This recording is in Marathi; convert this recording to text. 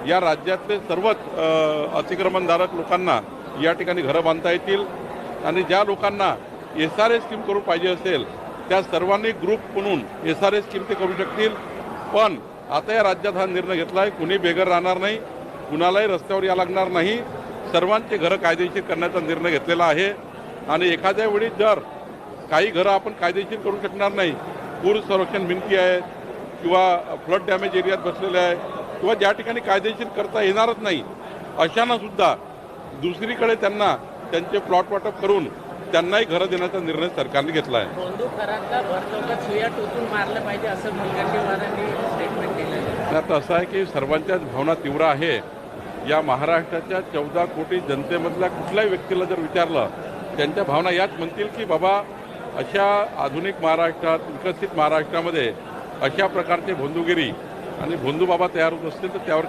या राज्यातले सर्वच अतिक्रमणधारक लोकांना या ठिकाणी घरं बांधता येतील आणि ज्या लोकांना SRA स्कीम करू पाहिजे असेल त्या सर्वांनी ग्रुप म्हणून SRA स्कीम ते करू शकतील. पण आता या राज्यात हा निर्णय घेतला आहे, कुणी बेघर राहणार नाही, कुणालाही रस्त्यावर या लागणार नाही, सर्वांचे घरं कायदेशीर करण्याचा निर्णय घेतलेला आहे. आणि एखाद्या वेळी जर काही घरं आपण कायदेशीर करू शकणार नाही, पूर संरक्षण भिंती आहेत किंवा फ्लड डॅमेज एरियात बसलेले आहे किंवा ज्या ठिकाणी कायदेशीर करता येणारच नाही, अशांना सुद्धा दुसरीकडे त्यांना त्यांचे प्लॉट वाटप करून त्यांनाही घरं देण्याचा निर्णय सरकारने घेतला आहे. सुया टोचून मारलं पाहिजे असं मुनगंटीवारांनी स्टेटमेंट केलं. आता असं आहे की सर्वांच्याच भावना तीव्र आहे. या महाराष्ट्राच्या 14 कोटी जनतेमधल्या कुठल्याही व्यक्तीला जर विचारलं त्यांच्या भावना याच म्हणतील की बाबा अशा आधुनिक महाराष्ट्रात, विकसित महाराष्ट्रामध्ये अशा प्रकारचे भोंदूगिरी आणि भोंदूबाबा तयार होत असतील तर त्यावर